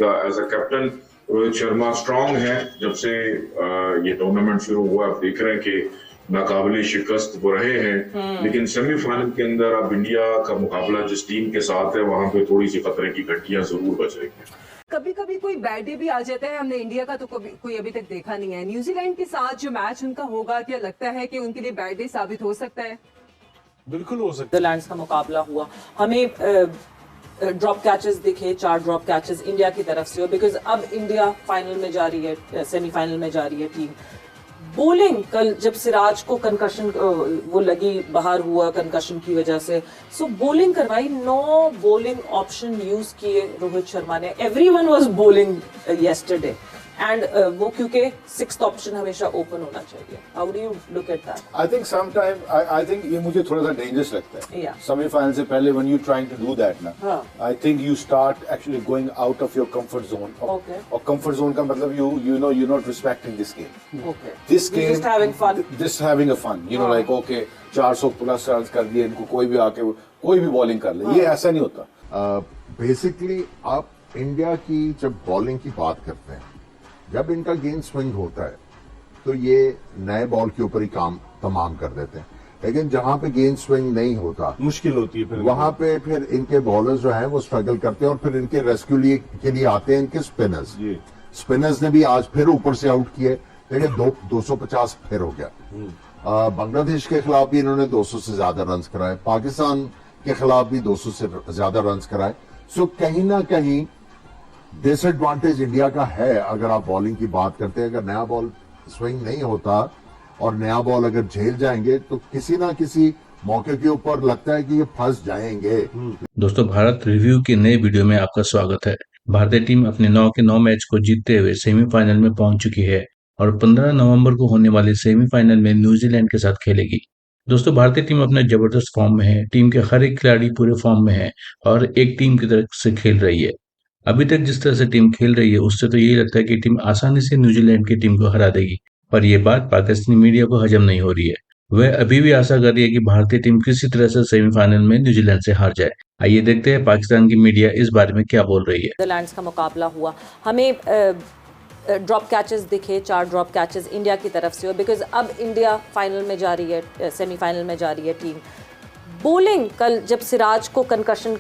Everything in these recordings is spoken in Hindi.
As a captain Rohit Sharma strong है जब से ये टूर्नामेंट शुरू हुआ। आप देख रहे हैं कि नाकाबिले शिकस्त वो रहे हैं, लेकिन सेमीफाइनल के अंदर अब इंडिया का मुकाबला जिस टीम के साथ है वहां पे थोड़ी सी खतरे की घंटियां जरूर बज रही हैं। कभी कभी कोई बैड डे भी आ जाता है, हमने इंडिया का तो कोई अभी तक देखा नहीं है। न्यूजीलैंड के साथ जो मैच उनका होगा, क्या लगता है कि उनके लिए बैड डे साबित हो सकता है? बिल्कुल हो सकता है। नीदरलैंड्स का मुकाबला हुआ, हमें ड्रॉप कैचेस दिखे, 4 ड्रॉप कैचेस इंडिया की तरफ से, बिकॉज अब इंडिया फाइनल में जा रही है, सेमीफाइनल में जा रही है टीम। बॉलिंग कल जब सिराज को कंकशन वो लगी, बाहर हुआ कंकशन की वजह से, सो बॉलिंग करवाई, 9 बॉलिंग ऑप्शन यूज किए रोहित शर्मा ने। Everyone was bowling yesterday and वो क्योंकि 6th ऑप्शन हमेशा ओपन होना चाहिए। How do you look at that? I think sometime I think ये मुझे थोड़ा सा डेंजरस लगता है। Yeah. सेमीफाइनल से पहले when you trying to do that ना, हाँ. I think you start actually going out of your comfort zone. Okay. और कंफर्ट जोन का मतलब you know you not respecting this game. Okay. This game Just having fun. This having a fun, you know like okay 400 plus run कर दिए, इनको कोई भी आके कोई भी बॉलिंग कर ले, ये ऐसा नहीं होता। बेसिकली आप इंडिया की जब बॉलिंग की बात करते हैं, जब इनका गेंद स्विंग होता है तो ये नए बॉल के ऊपर ही काम तमाम कर देते हैं, लेकिन जहां पे गेंद स्विंग नहीं होता मुश्किल होती है, फिर वहां पे फिर इनके बॉलर्स जो हैं वो स्ट्रगल करते हैं और फिर इनके रेस्क्यू के लिए आते हैं इनके स्पिनर्स। स्पिनर्स ने भी आज फिर ऊपर से आउट किए, लेकिन 250 फिर हो गया। बांग्लादेश के खिलाफ भी इन्होंने 200 से ज्यादा रन कराए, पाकिस्तान के खिलाफ भी 200 से ज्यादा रन कराए। सो कहीं ना कहीं डिसएडवांटेज इंडिया का है अगर आप बॉलिंग की बात करते हैं। अगर नया बॉल स्विंग नहीं होता और नया बॉल अगर झेल जाएंगे तो किसी ना किसी मौके के ऊपर लगता है कि ये फंस जाएंगे। दोस्तों, भारत रिव्यू के नए वीडियो में आपका स्वागत है। भारतीय टीम अपने 9 के 9 मैच को जीतते हुए सेमीफाइनल में पहुंच चुकी है और 15 नवंबर को होने वाले सेमीफाइनल में न्यूजीलैंड के साथ खेलेगी। दोस्तों, भारतीय टीम अपने जबरदस्त फॉर्म में है, टीम के हर एक खिलाड़ी पूरे फॉर्म में है और एक टीम की तरफ से खेल रही है। अभी तक जिस तरह से टीम खेल रही है उससे तो यही लगता है कि टीम आसानी से न्यूजीलैंड की टीम को हरा देगी, पर यह बात पाकिस्तानी मीडिया को हजम नहीं हो रही है। वह अभी भी आशा कर रही है कि भारतीय टीम किसी तरह से सेमीफाइनल में न्यूजीलैंड से हार जाए। आइए देखते हैं पाकिस्तान की मीडिया इस बारे में क्या बोल रही है। नीदरलैंड्स का मुकाबला हुआ, हमें ड्रॉप कैचेस दिखे, 4 ड्रॉप कैचेस इंडिया की तरफ से, बिकॉज अब इंडिया फाइनल में जा रही है, सेमीफाइनल में जा रही है टीम। बॉलिंग कल जब सिराज को कंकशन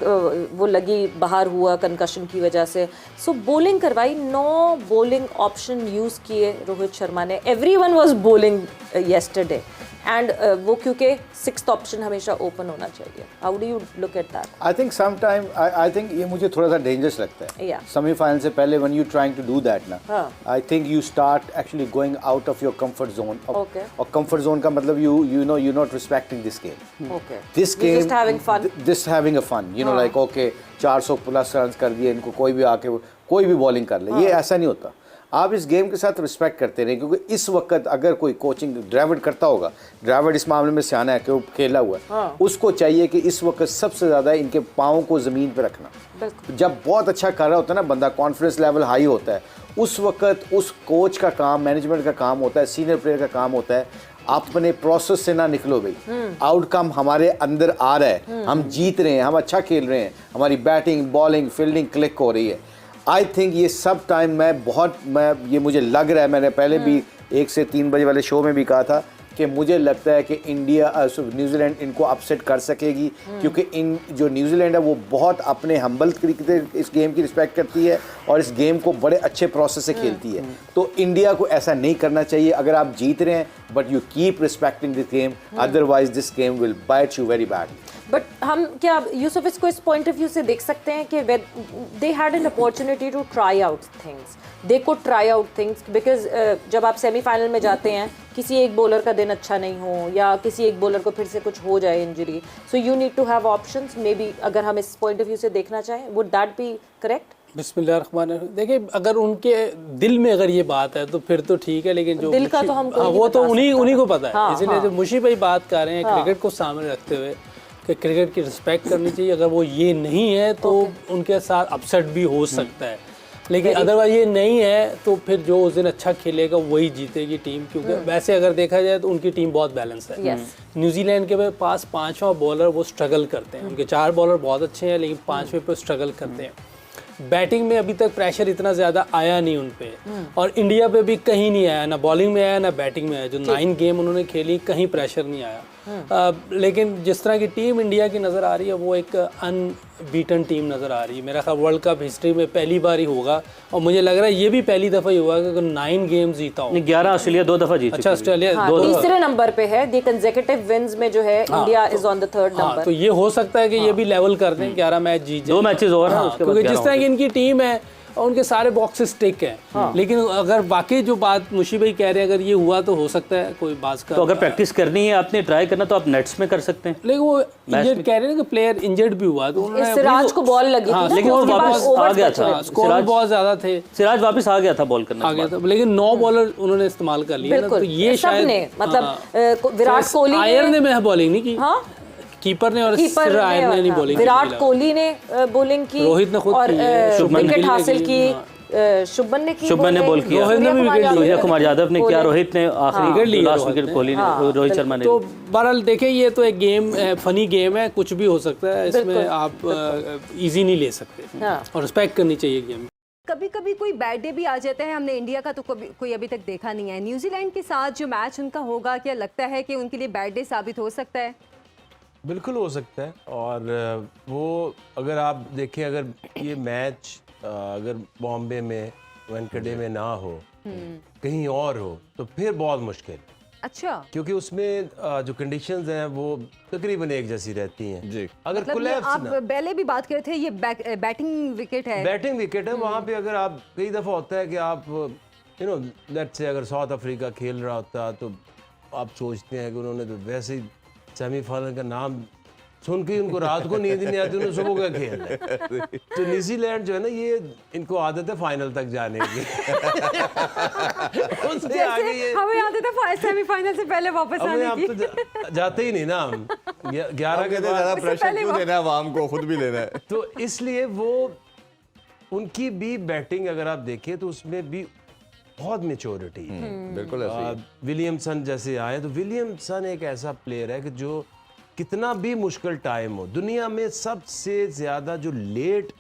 वो लगी, बाहर हुआ कंकशन की वजह से, सो बॉलिंग करवाई, 9 बॉलिंग ऑप्शन यूज किए रोहित शर्मा ने। Everyone was bowling yesterday and वो क्योंकि 6th ऑप्शन हमेशा ओपन होना चाहिए। How do you look at that? I think sometime I think ये मुझे थोड़ा सा डेंजरस लगता है। Yeah. सेमीफाइनल से पहले when you trying to do that ना, हाँ. I think you start actually going out of your comfort zone. Okay. और कंफर्ट जोन का मतलब you know you not respecting this game. Okay. This We're game just having fun. This having a fun, you know like okay 400 plus run कर दिए, इनको कोई भी आके कोई भी बॉलिंग कर ले, ये ऐसा नहीं होता। आप इस गेम के साथ रिस्पेक्ट करते रहे, क्योंकि इस वक्त अगर कोई कोचिंग ड्राविड करता होगा, ड्राविड इस मामले में सियाना है कि वो खेला हुआ है, उसको चाहिए कि इस वक्त सबसे ज़्यादा इनके पाँव को ज़मीन पे रखना। जब बहुत अच्छा कर रहा होता है ना बंदा, कॉन्फिडेंस लेवल हाई होता है, उस वक्त उस कोच का काम, मैनेजमेंट का काम होता है, सीनियर प्लेयर का काम होता है, अपने प्रोसेस से ना निकलो भाई। आउटकम हमारे अंदर आ रहा है, हम जीत रहे हैं, हम अच्छा खेल रहे हैं, हमारी बैटिंग, बॉलिंग, फील्डिंग क्लिक हो रही है। आई थिंक ये सब टाइम मैं ये मुझे लग रहा है, मैंने पहले भी 1 से 3 बजे वाले शो में भी कहा था कि मुझे लगता है कि इंडिया न्यूजीलैंड इनको अपसेट कर सकेगी, क्योंकि इन जो न्यूजीलैंड है वो बहुत अपने हम्बल तरीके से इस गेम की रिस्पेक्ट करती है और इस गेम को बड़े अच्छे प्रोसेस से खेलती है। तो इंडिया को ऐसा नहीं करना चाहिए। अगर आप जीत रहे हैं but you keep respecting this game, otherwise this game will bite you very bad. But हम क्या यूसुफ इसको इस पॉइंट ऑफ व्यू से देख सकते हैं कि they had an opportunity to try out things, they could try out things, because जब आप सेमीफाइनल में जाते हैं, किसी एक बॉलर का दिन अच्छा नहीं हो या किसी एक बॉलर को फिर से कुछ हो जाए injury, so you need to have options. Maybe अगर हम इस पॉइंट ऑफ व्यू से देखना चाहें, वुड दैट बी करेक्ट? बिस्मिल्लाहिर्रहमानिर्रहीम। देखिए, अगर उनके दिल में अगर ये बात है तो फिर तो ठीक है, लेकिन जो दिल का तो हमको वो तो उन्हीं को पता है। हाँ, इसलिए जो मुशी भाई बात कर रहे हैं क्रिकेट को सामने रखते हुए कि क्रिकेट की रिस्पेक्ट करनी चाहिए, अगर वो ये नहीं है तो उनके साथ अपसेट भी हो सकता है, लेकिन अदरवाइज ये नहीं है तो फिर जो उस दिन अच्छा खेलेगा वही जीतेगी टीम। क्योंकि वैसे अगर देखा जाए तो उनकी टीम बहुत बैलेंस है। न्यूजीलैंड के पास 5वां बॉलर वो स्ट्रगल करते हैं, उनके 4 बॉलर बहुत अच्छे हैं लेकिन 5वें पे स्ट्रगल करते हैं। बैटिंग में अभी तक प्रेशर इतना ज़्यादा आया नहीं उन पे, और इंडिया पे भी कहीं नहीं आया, ना बॉलिंग में आया ना बैटिंग में आया। जो 9 गेम उन्होंने खेली कहीं प्रेशर नहीं आया। लेकिन जिस तरह की टीम इंडिया की नज़र आ रही है वो एक अनबीटन टीम नज़र आ रही है। मेरा ख्याल वर्ल्ड कप हिस्ट्री में पहली बार ही होगा, और मुझे लग रहा है ये भी पहली दफ़ा ही होगा कि अगर 9 गेम्स जीता हो। 11 ऑस्ट्रेलिया 2 दफ़ा जीत। अच्छा, ऑस्ट्रेलिया तीसरे नंबर पे है, दी कंसेक्यूटिव विंस में जो है India is on the 3rd number. तो ये हो सकता है कि ये भी लेवल कर दें, 11 मैच जीत जाए, 2 मैचेस और हैं, क्योंकि जिस तरह की इनकी टीम है और उनके सारे बॉक्सेस टिक हैं। लेकिन अगर वाकई जो बात मुशी भाई कह रहे हैं अगर ये हुआ तो हो सकता है कोई बात का। तो अगर प्रैक्टिस करनी है, आपने ट्राई करना, तो आप नेट्स में कर सकते हैं। लेकिन वो इंजर्ड कह रहे हैं कि प्लेयर इंजर्ड भी हुआ, तो उन्होंने सिराज को बॉल लगी थी, लेकिन वो वापस आ गया था, स्कोर बहुत ज्यादा थे, सिराज वापस आ गया था बॉल करने आ गया था, लेकिन 9 बॉलर उन्होंने इस्तेमाल कर लिए ना, तो ये शायद मतलब विराट कोहली आयर ने बॉलिंग नहीं की, कीपर ने और सिर आयर ने नहीं बॉलिंग की। विराट कोहली ने बॉलिंग की, रोहित ने खुद और विकेट हासिल की, शुभमन ने बॉल किया, सूर्या कुमार यादव ने किया, रोहित ने आखिरी लास्ट विकेट कोहली ने, रोहित शर्मा ने। तो बहरहाल देखें, ये तो एक गेम है, फनी गेम है, कुछ भी हो सकता है इसमें, आप इजी नहीं ले सकते और रिस्पेक्ट करनी चाहिए गेम। कभी कभी कोई बैड डे भी आ जाता है, हमने इंडिया का तो कोई अभी तक देखा नहीं है। न्यूजीलैंड के साथ जो मैच उनका होगा, क्या लगता है कि उनके लिए बैड डे साबित हो सकता है? बिल्कुल हो सकता है, और वो अगर आप देखें, अगर ये मैच अगर बॉम्बे में वेंकटे में ना हो, कहीं और हो, तो फिर बहुत मुश्किल। अच्छा, क्योंकि उसमें जो कंडीशंस हैं वो तकरीबन एक जैसी रहती हैं जी। अगर मतलब कोलैप्स आप ना, पहले भी बात कर रहे थे, ये बैटिंग विकेट है, बैटिंग विकेट है, वहाँ पे अगर आप कई दफ़ा होता है कि आप लेट्स से अगर साउथ अफ्रीका खेल रहा होता तो आप सोचते हैं कि उन्होंने तो वैसे ही सेमीफाइनल का नाम सुन के उनको रात को नींद नहीं आती, उन्हें सुबह का खेल है। तो न्यूजीलैंड जो है ना, ये इनको आदत है फाइनल तक जाने की। उससे आगे ये हमें आदत है सेमीफाइनल से पहले वापस आने की। हम तो जाते ही नहीं ना, हम 11 के बाद ज़्यादा प्रेशर क्यों देना है आवाम को, खुद भी लेना है। तो इसलिए वो उनकी भी बैटिंग अगर आप देखें तो उसमें भी बहुत मैच्योरिटी है। बिल्कुल ऐसे विलियमसन जैसे आए, तो विलियमसन एक ऐसा प्लेयर है कि जो कितना भी मुश्किल टाइम हो, दुनिया में सबसे ज्यादा जो लेट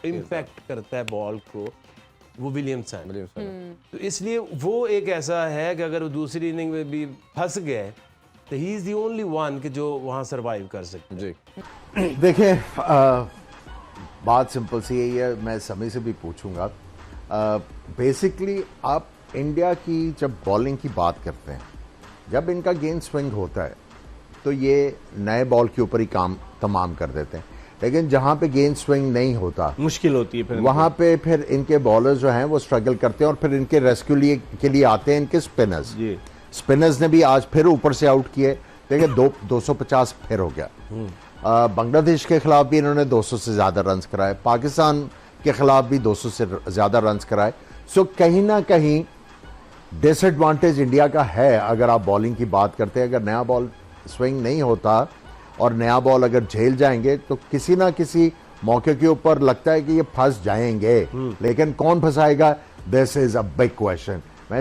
इम्पैक्ट करता है बॉल को, वो विलियमसन। तो इसलिए वो एक ऐसा है कि अगर वो दूसरी इनिंग में भी फंस गए तो he is the only one कि जो वहां सरवाइव कर सकते जी। देखिए, बात सिंपल सी यही है, मैं समय से भी पूछूंगा। बेसिकली आप इंडिया की जब बॉलिंग की बात करते हैं, जब इनका गेंद स्विंग होता है तो ये नए बॉल के ऊपर ही काम तमाम कर देते हैं, लेकिन जहां पे गेंद स्विंग नहीं होता, मुश्किल होती है, फिर वहां पे फिर इनके बॉलर जो हैं वो स्ट्रगल करते हैं, और फिर इनके रेस्क्यू के लिए आते हैं इनके स्पिनर्स। स्पिनर्स ने भी आज फिर ऊपर से आउट किए। देखिए 250 फिर हो गया। बांग्लादेश के खिलाफ भी इन्होंने 200 से ज्यादा रन कराए, पाकिस्तान के खिलाफ भी 200 से ज्यादा रन कराए। सो कहीं ना कहीं डिसएडवांटेज इंडिया का है अगर आप बॉलिंग की बात करते हैं। अगर नया बॉल स्विंग नहीं होता और नया बॉल अगर झेल जाएंगे तो किसी ना किसी मौके के ऊपर लगता है कि ये फंस जाएंगे, लेकिन कौन फंसाएगा, this is a big question. मैं